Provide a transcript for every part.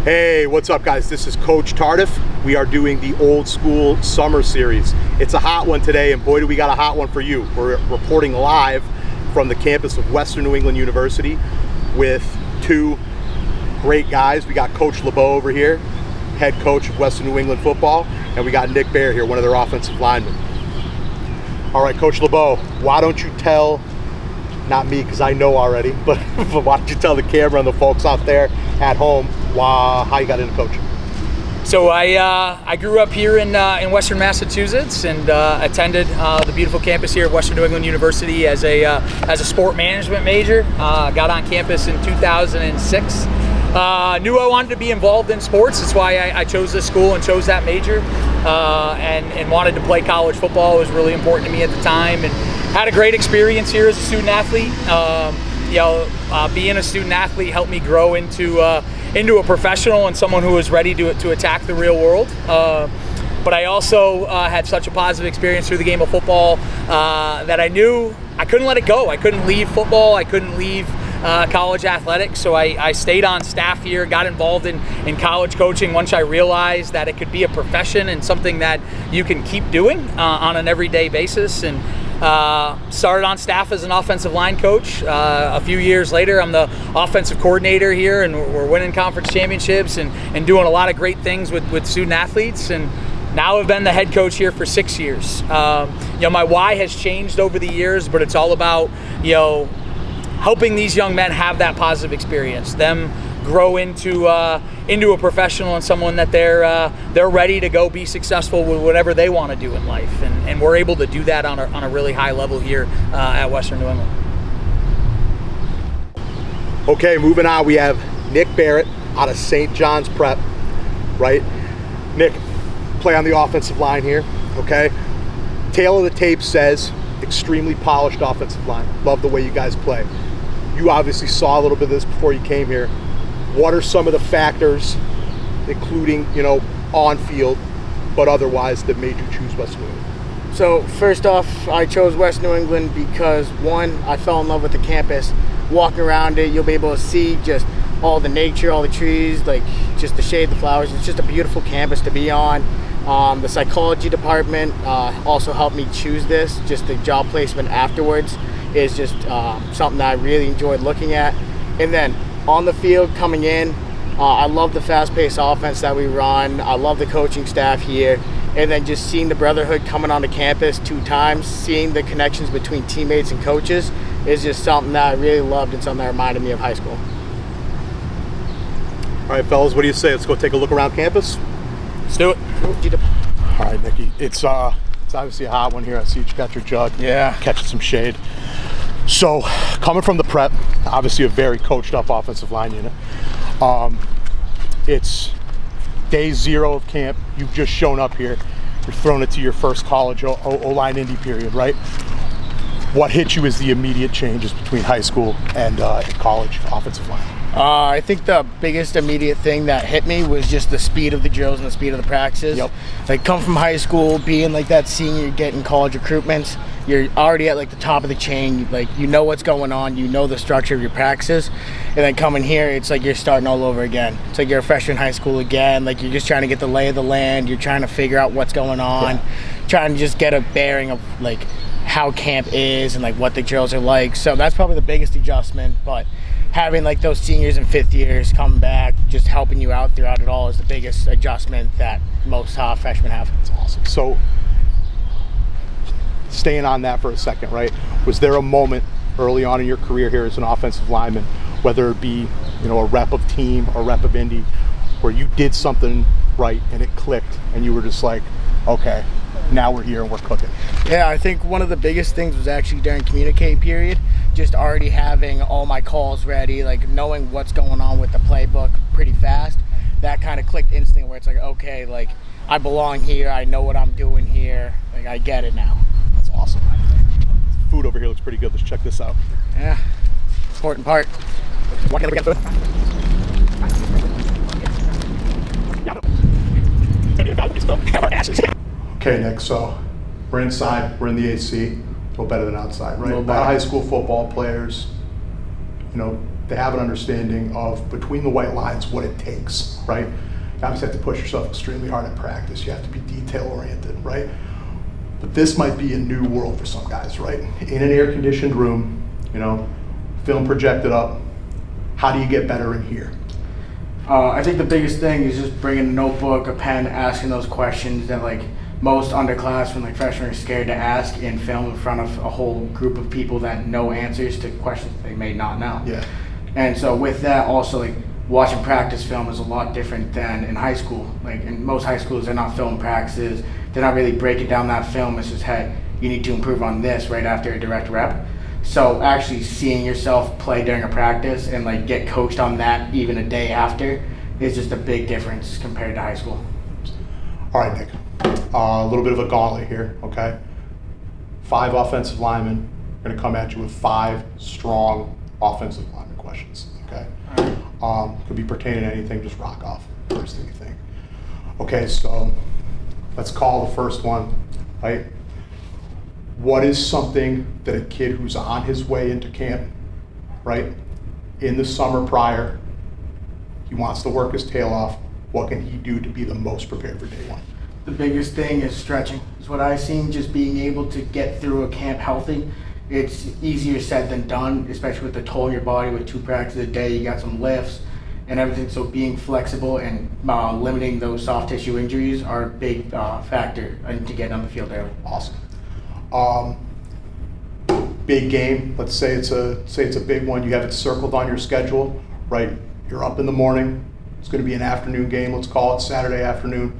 Hey, what's up guys? This is Coach Tardif. We are doing the Old School Summer Series. It's a hot one today, and boy do we got a hot one for you. We're reporting live from the campus of Western New England University with two great guys. We got Coach LeBeau over here, head coach of Western New England football, and we got Nick Bear here, one of their offensive linemen. All right, Coach LeBeau, why don't you tell, not me because I know already, but why don't you tell the camera and the folks out there at home how you got into coaching? So I grew up here in Western Massachusetts and attended the beautiful campus here at Western New England University as a sport management major. Got on campus in 2006. Knew I wanted to be involved in sports. That's why I chose this school and chose that major. And wanted to play college football. It was really important to me at the time, and had a great experience here as a student athlete. Being a student athlete helped me grow into a professional and someone who was ready to attack the real world. But I also had such a positive experience through the game of football that I knew I couldn't let it go. I couldn't leave football. I couldn't leave college athletics. So I stayed on staff here, got involved in college coaching once I realized that it could be a profession and something that you can keep doing on an everyday basis. And started on staff as an offensive line coach. A few years later, I'm the offensive coordinator here, and we're winning conference championships and doing a lot of great things with student athletes. And now I've been the head coach here for 6 years. My why has changed over the years, but it's all about helping these young men have that positive experience, them grow into a professional and someone that they're ready to go be successful with whatever they want to do in life, and we're able to do that on a really high level here at Western New England. Okay, moving on, we have Nick Barrett out of St. John's Prep, right? Nick, play on the offensive line here, okay? Tail of the tape says extremely polished offensive line. Love the way you guys play. You obviously saw a little bit of this before you came here. What are some of the factors, including, on field, but otherwise, that made you choose West New England? So first off, I chose West New England because, one, I fell in love with the campus. Walking around it, you'll be able to see just all the nature, all the trees, like just the shade, the flowers. It's just a beautiful campus to be on. The psychology department also helped me choose this. Just the job placement afterwards is just something that I really enjoyed looking at. And then on the field coming in, I love the fast-paced offense that we run. I love the coaching staff here. And then just seeing the brotherhood coming onto campus 2 times, seeing the connections between teammates and coaches is just something that I really loved and something that reminded me of high school. All right, fellas, what do you say? Let's go take a look around campus. Let's do it. All right, Nicky, it's obviously a hot one here. I see you got your jug. Yeah. Catching some shade. So, coming from the prep, obviously a very coached up offensive line unit. It's day 0 of camp. You've just shown up here. You're throwing it to your first college O-line indie period, right? What hit you as the immediate changes between high school and college offensive line? I think the biggest immediate thing that hit me was just the speed of the drills and the speed of the practices. Yep. Like, come from high school, being like that senior, getting college recruitments, you're already at like the top of the chain. Like, you know what's going on, you know the structure of your practices, and then coming here, it's like you're starting all over again. It's like you're a freshman in high school again. Like, you're just trying to get the lay of the land. You're trying to figure out what's going on, trying to just get a bearing of like how camp is and like what the drills are like. So that's probably the biggest adjustment. But having like those seniors and 5th years come back, just helping you out throughout it all, is the biggest adjustment that most freshmen have. That's awesome. So, staying on that for a second, right? Was there a moment early on in your career here as an offensive lineman, whether it be, a rep of team or rep of Indy, where you did something right and it clicked and you were just like, okay, now we're here and we're cooking? Yeah, I think one of the biggest things was actually during communicate period, just already having all my calls ready, like knowing what's going on with the playbook pretty fast. That kind of clicked instantly, where it's like, okay, like I belong here, I know what I'm doing here, like I get it now. That's awesome. Food over here looks pretty good. Let's check this out. Yeah, important part. Okay, Nick, so we're inside, we're in the AC, a little better than outside, right? A lot of high school football players, to have an understanding of between the white lines what it takes, right? You obviously have to push yourself extremely hard in practice. You have to be detail oriented, right? But this might be a new world for some guys, right? In an air conditioned room, you know, film projected up. How do you get better in here? I think the biggest thing is just bringing a notebook, a pen, asking those questions that like most underclassmen, like freshmen, are scared to ask in film in front of a whole group of people that know answers to questions they may not know. Yeah. And so with that, also like watching practice film is a lot different than in high school. Like in most high schools, they're not film practices. They're not really breaking down that film. It's just, hey, you need to improve on this right after a direct rep. So actually seeing yourself play during a practice and like get coached on that even a day after is just a big difference compared to high school. All right, Nick. A little bit of a gauntlet here, okay? 5 offensive linemen are going to come at you with 5 strong offensive lineman questions, okay? Could be pertaining to anything, just rock off. First thing you think. Okay, so let's call the first one, right? What is something that a kid who's on his way into camp, right, in the summer prior, he wants to work his tail off, what can he do to be the most prepared for day one? The biggest thing is stretching. Is what I've seen, just being able to get through a camp healthy. It's easier said than done, especially with the toll on your body with 2 practices a day. You got some lifts and everything. So being flexible and limiting those soft tissue injuries are a big factor into getting on the field early. Awesome. Big game. Let's say it's a big one. You have it circled on your schedule, right? You're up in the morning. It's going to be an afternoon game. Let's call it Saturday afternoon.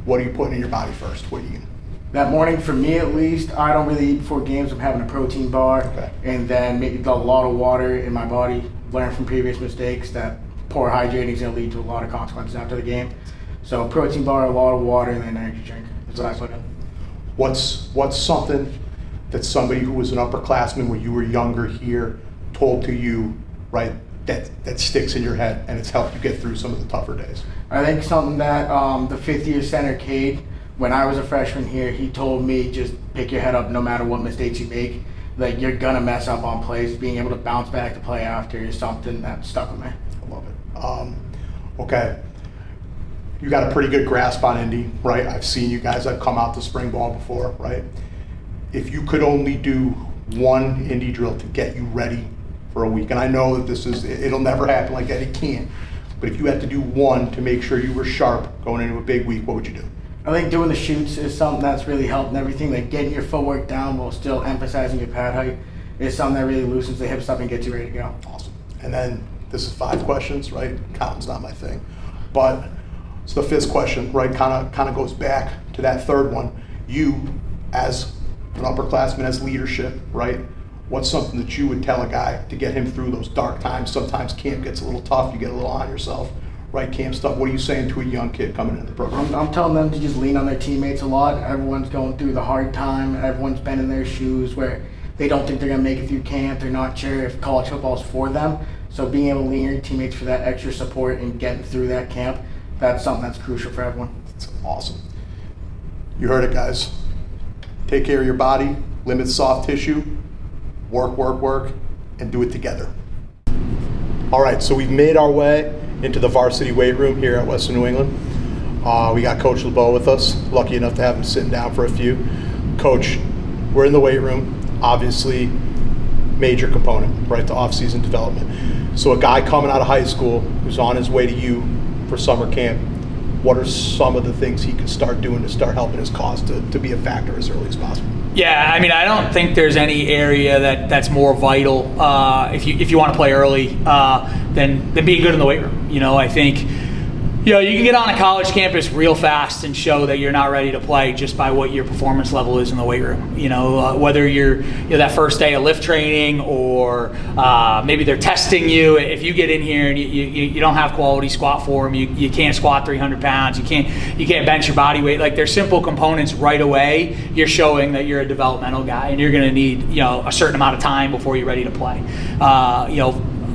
What are you putting in your body first? What are you eating? That morning, for me at least, I don't really eat before games. I'm having a protein bar, okay, and then maybe a lot of water in my body. Learn from previous mistakes that poor hydrating is going to lead to a lot of consequences after the game. So protein bar, a lot of water, and then energy drink is what I put in. What's something that somebody who was an upperclassman when you were younger here told to you, right, that sticks in your head and it's helped you get through some of the tougher days? I think something that the 5th year center, Cade, when I was a freshman here, he told me just pick your head up no matter what mistakes you make. Like, you're gonna mess up on plays. Being able to bounce back to play after is something that stuck with me. I love it. Okay. You got a pretty good grasp on Indy, right? I've seen you guys, I've come out to spring ball before, right? If you could only do one Indy drill to get you ready for a week, and I know that it'll never happen like that, it can't, but if you had to do one to make sure you were sharp going into a big week, what would you do? I think doing the shoots is something that's really helped and everything. Like getting your footwork down while still emphasizing your pad height is something that really loosens the hips up and gets you ready to go. Awesome. And then this is 5 questions, right? Counting's not my thing. But so the 5th question, right, kind of goes back to that 3rd one. You, as an upperclassman, as leadership, right? What's something that you would tell a guy to get him through those dark times? Sometimes camp gets a little tough, you get a little on yourself, right? Camp stuff. What are you saying to a young kid coming into the program? I'm telling them to just lean on their teammates a lot. Everyone's going through the hard time. Everyone's been in their shoes where they don't think they're going to make it through camp. They're not sure if college football is for them. So being able to lean on your teammates for that extra support and getting through that camp, that's something that's crucial for everyone. That's awesome. You heard it, guys. Take care of your body, limit soft tissue, work, and do it together. All right, so we've made our way into the varsity weight room here at Western New England. We got Coach LeBeau with us. Lucky enough to have him sitting down for a few. Coach, we're in the weight room. Obviously, major component, right, to off-season development. So a guy coming out of high school who's on his way to you for summer camp, what are some of the things he can start doing to start helping his cause to be a factor as early as possible? Yeah, I mean, I don't think there's any area that's more vital if you want to play early than being good in the weight room. You know, I think you can get on a college campus real fast and show that you're not ready to play just by what your performance level is in the weight room. You know, whether you're that first day of lift training or maybe they're testing you. If you get in here and you don't have quality squat form, you can't squat 300 pounds, you can't bench your body weight. Like, there's simple components right away. You're showing that you're a developmental guy and you're going to need a certain amount of time before you're ready to play.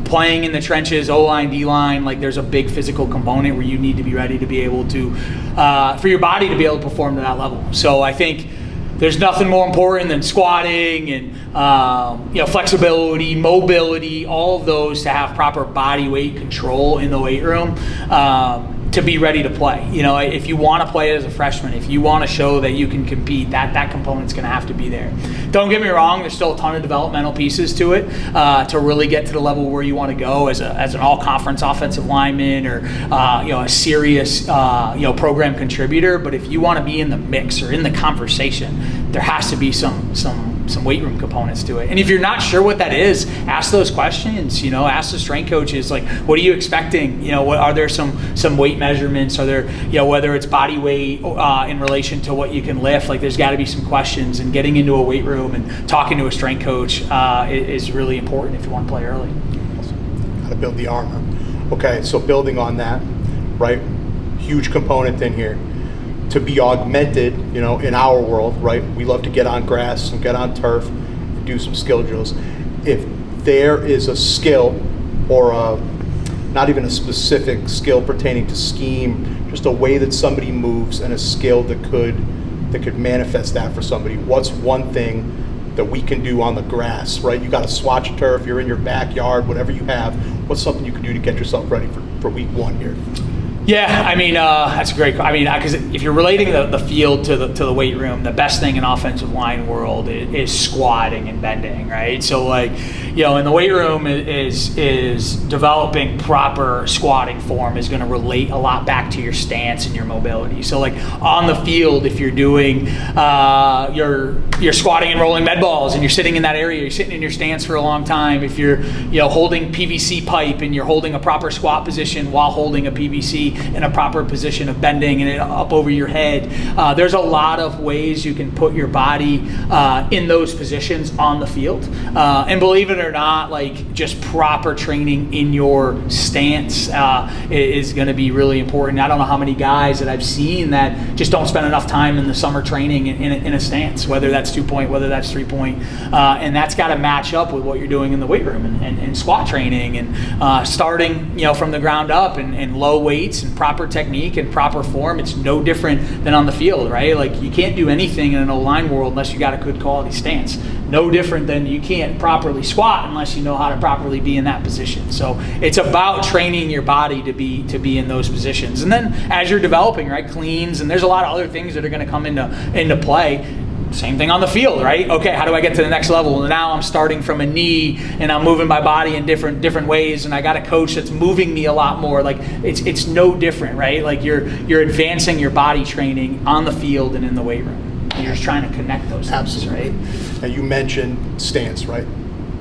Playing in the trenches, O-line, D-line, like there's a big physical component where you need to be ready to be able to, for your body to be able to perform to that level. So I think there's nothing more important than squatting and flexibility, mobility, all of those to have proper body weight control in the weight room. To be ready to play. If you want to play as a freshman, if you want to show that you can compete, that component's going to have to be there. Don't get me wrong, there's still a ton of developmental pieces to it to really get to the level where you want to go as an all-conference offensive lineman or a serious program contributor. But if you want to be in the mix or in the conversation, there has to be some weight room components to it. And if you're not sure what that is, ask those questions. Ask the strength coaches, like, what are you expecting? What are there some weight measurements? Are there, whether it's body weight in relation to what you can lift? Like, there's got to be some questions. And getting into a weight room and talking to a strength coach is really important if you want to play early. Got to build the armor. Okay, so building on that, right? Huge component in here. To be augmented, in our world, right? We love to get on grass and get on turf, and do some skill drills. If there is a skill or not even a specific skill pertaining to scheme, just a way that somebody moves and a skill that could manifest that for somebody, what's one thing that we can do on the grass, right? You got a swatch of turf, you're in your backyard, whatever you have, what's something you can do to get yourself ready for week 1 here? Yeah, that's a great. Because if you're relating the field to the weight room, the best thing in offensive line world is squatting and bending, right? So in the weight room is developing proper squatting form is going to relate a lot back to your stance and your mobility. So on the field, if you're doing you're squatting and rolling med balls and you're sitting in that area, you're sitting in your stance for a long time. If you're holding PVC pipe and you're holding a proper squat position while holding a PVC in a proper position of bending and it up over your head. There's a lot of ways you can put your body in those positions on the field. And believe it or not, just proper training in your stance is going to be really important. I don't know how many guys that I've seen that just don't spend enough time in the summer training in a stance, whether that's 2-point, whether that's 3-point. And that's got to match up with what you're doing in the weight room and squat training and starting from the ground up and low weights and proper technique and proper form. It's no different than on the field, right? You can't do anything in an O-line world unless you got a good quality stance. No different than you can't properly squat unless you know how to properly be in that position. So it's about training your body to be in those positions. And then as you're developing, right, cleans, and there's a lot of other things that are going to come into play. Same thing on the field, right? Okay, how do I get to the next level? And now I'm starting from a knee and I'm moving my body in different ways, and I got a coach that's moving me a lot more. It's no different, right? You're advancing your body training on the field and in the weight room. And you're just trying to connect those things, absolutely, right? Now you mentioned stance, right?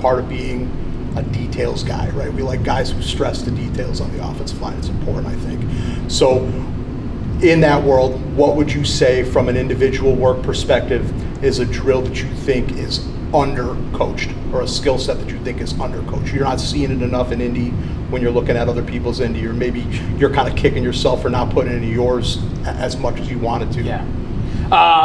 Part of being a details guy, right? We like guys who stress the details on the offensive line. It's important, I think. So in that world, what would you say from an individual work perspective is a drill that you think is undercoached, or a skill set that you think is undercoached? You're not seeing it enough in Indy when you're looking at other people's Indy, or maybe you're kind of kicking yourself for not putting into yours as much as you wanted to. Yeah.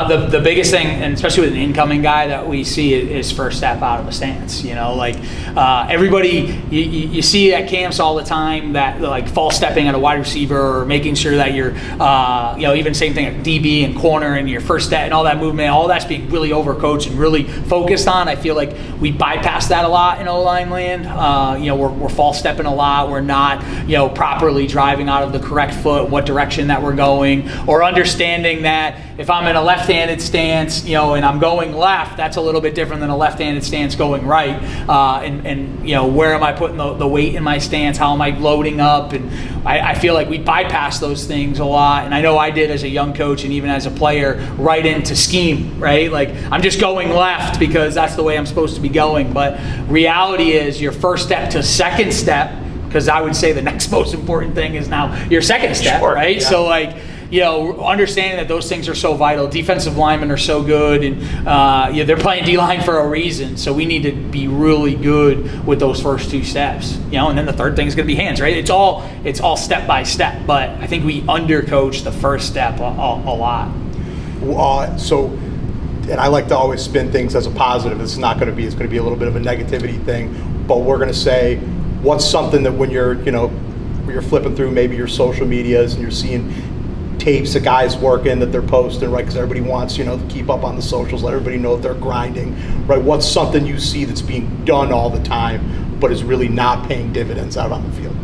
The biggest thing, and especially with an incoming guy that we see, is first step out of the stance. Everybody, you see at camps all the time that false stepping at a wide receiver, or making sure that you're, even same thing at DB and corner and your first step and all that movement, all that's being really overcoached and really focused on. I feel like we bypass that a lot in O-line land. We're false stepping a lot. We're not, properly driving out of the correct foot, what direction that we're going, or understanding that if I'm in a left-handed stance, and I'm going left, that's a little bit different than a left-handed stance going right. And where am I putting the weight in my stance? How am I loading up? And I feel like we bypass those things a lot. And I know I did as a young coach and even as a player, right into scheme, right? I'm just going left because that's the way I'm supposed to be going. But reality is your first step to second step, because I would say the next most important thing is now your second step, sure, right? Yeah. So understanding that those things are so vital. Defensive linemen are so good, and they're playing D-line for a reason. So we need to be really good with those first two steps. And then the third thing is going to be hands, right? It's all step by step, but I think we undercoach the first step a lot. And I like to always spin things as a positive. It's going to be a little bit of a negativity thing, but we're going to say, what's something that when you're flipping through maybe your social medias and you're seeing tapes of guys working that they're posting, right? Because everybody wants, to keep up on the socials, let everybody know that they're grinding, right? What's something you see that's being done all the time, but is really not paying dividends out on the field?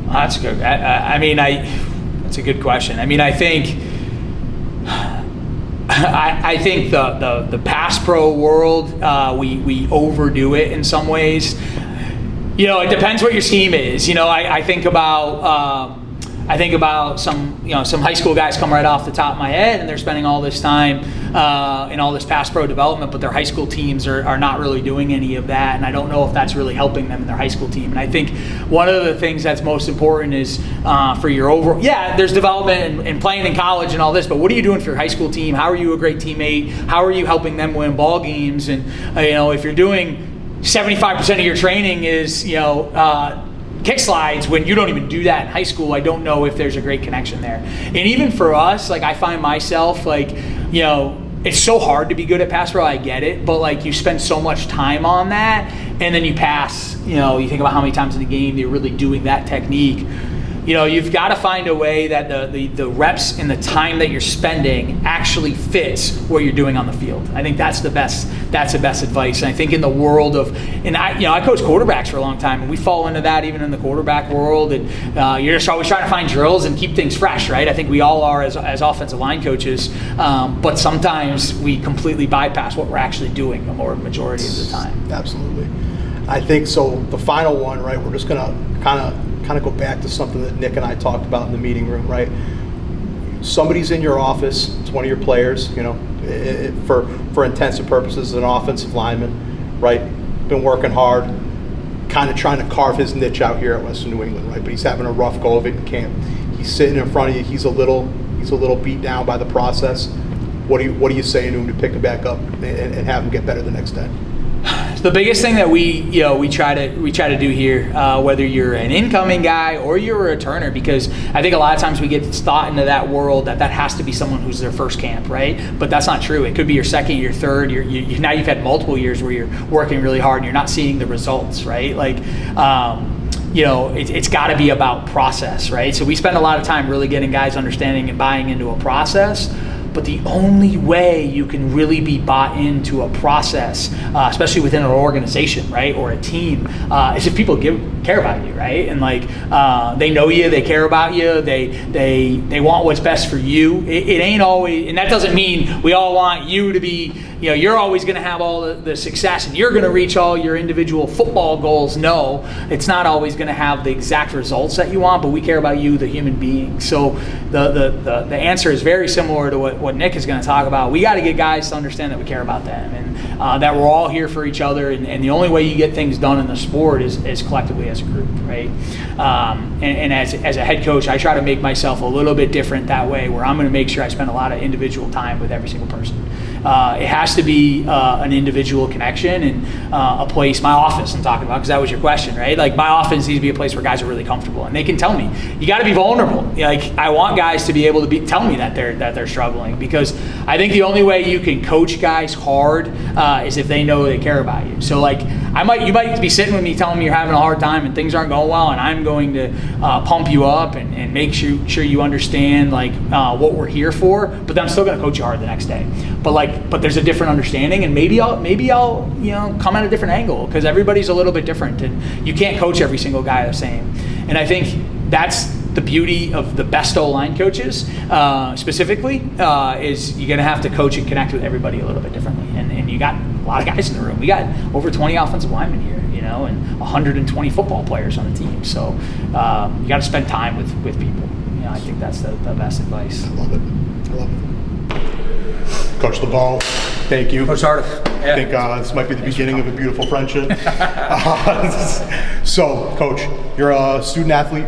That's good. That's a good question. I think I think the pass pro world, we overdo it in some ways. It depends what your scheme is. I think about some high school guys come right off the top of my head, and they're spending all this time in all this pass pro development, but their high school teams are not really doing any of that, and I don't know if that's really helping them in their high school team. And I think one of the things that's most important is for your overall, there's development and playing in college and all this, but what are you doing for your high school team? How are you a great teammate? How are you helping them win ball games? And if you're doing 75% of your training is kick slides when you don't even do that in high school, I don't know if there's a great connection there. And even for us, I find myself it's so hard to be good at pass pro, I get it, but you spend so much time on that, and then you pass, you think about how many times in the game you're really doing that technique. You've got to find a way that the reps and the time that you're spending actually fits what you're doing on the field. I think that's the best advice. And I think in the world of, and I coached quarterbacks for a long time, and we fall into that even in the quarterback world. And you're just always trying to find drills and keep things fresh, right? I think we all are as offensive line coaches, but sometimes we completely bypass what we're actually doing the majority of the time. Absolutely. I think so. The final one, right? We're just gonna kind of go back to something that Nick and I talked about in the meeting room, right? Somebody's in your office, it's one of your players, for intensive purposes, an offensive lineman, right? Been working hard, kind of trying to carve his niche out here at Western New England, right? But he's having a rough go of it in camp. He's sitting in front of you. He's a little beat down by the process. What are you saying to him to pick him back up and have him get better the next day? The biggest thing that we try to do here, whether you're an incoming guy or you're a returner, because I think a lot of times we get thought into that world that has to be someone who's their first camp, right? But that's not true. It could be your second, your third. Now you've had multiple years where you're working really hard and you're not seeing the results, right? It's got to be about process, right? So we spend a lot of time really getting guys understanding and buying into a process. But the only way you can really be bought into a process, especially within an organization, right, or a team, is if people care about you, right? And they know you, they care about you, they want what's best for you. It ain't always, and that doesn't mean we all want you to be, you're always going to have all the success and you're going to reach all your individual football goals. No, it's not always going to have the exact results that you want, but we care about you, the human being. So the answer is very similar to what Nick is going to talk about. We got to get guys to understand that we care about them and that we're all here for each other. And the only way you get things done in the sport is collectively as a group, right? And as a head coach, I try to make myself a little bit different that way, where I'm going to make sure I spend a lot of individual time with every single person. It has to be an individual connection and a place, my office I'm talking about, because that was your question, right? My office needs to be a place where guys are really comfortable and they can tell me. You got to be vulnerable. I want guys to be able to tell me that they're struggling, because I think the only way you can coach guys hard is if they know they care about you. So you might be sitting with me telling me you're having a hard time and things aren't going well, and I'm going to pump you up and make sure you understand what we're here for, but then I'm still going to coach you hard the next day. But there's a different understanding, and maybe I'll come at a different angle, because everybody's a little bit different and you can't coach every single guy the same. And I think that's the beauty of the best O-line coaches specifically, is you're going to have to coach and connect with everybody a little bit differently. And you got a lot of guys in the room. We got over 20 offensive linemen here, and 120 football players on the team. So you got to spend time with people. I think that's the best advice. I love it. Coach LeBeau, thank you. Coach Tardif. Yeah. I think this might be the beginning of a beautiful friendship. So, Coach, you're a student athlete,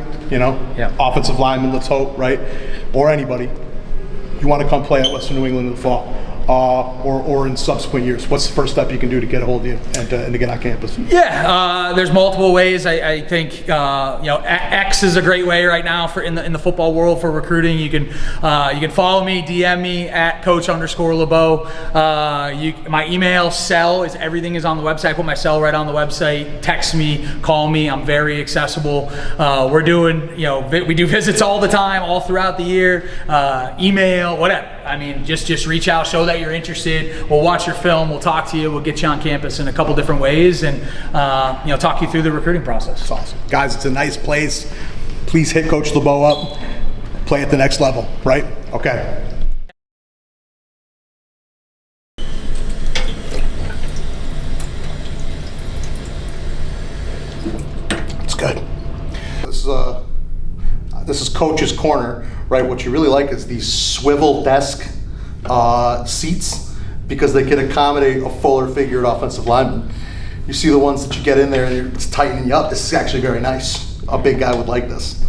offensive lineman, let's hope, right? Or anybody. You want to come play at Western New England in the fall. or in subsequent years? What's the first step you can do to get a hold of you and to get on campus? Yeah, there's multiple ways. I think X is a great way right now for in the football world for recruiting. You can follow me, DM me at Coach_LeBeau. My email, cell is everything is on the website. I put my cell right on the website. Text me, call me. I'm very accessible. We're doing we do visits all the time, all throughout the year. Email, whatever. I mean, just reach out, show that you're interested. We'll watch your film. We'll talk to you. We'll get you on campus in a couple different ways, and talk you through the recruiting process. That's awesome, guys. It's a nice place. Please hit Coach LeBeau up. Play at the next level, right? Okay. It's good. This is Coach's Corner, right? What you really like is these swivel desk seats, because they can accommodate a fuller figured offensive lineman. You see the ones that you get in there and it's tightening you up. This is actually very nice. A big guy would like this.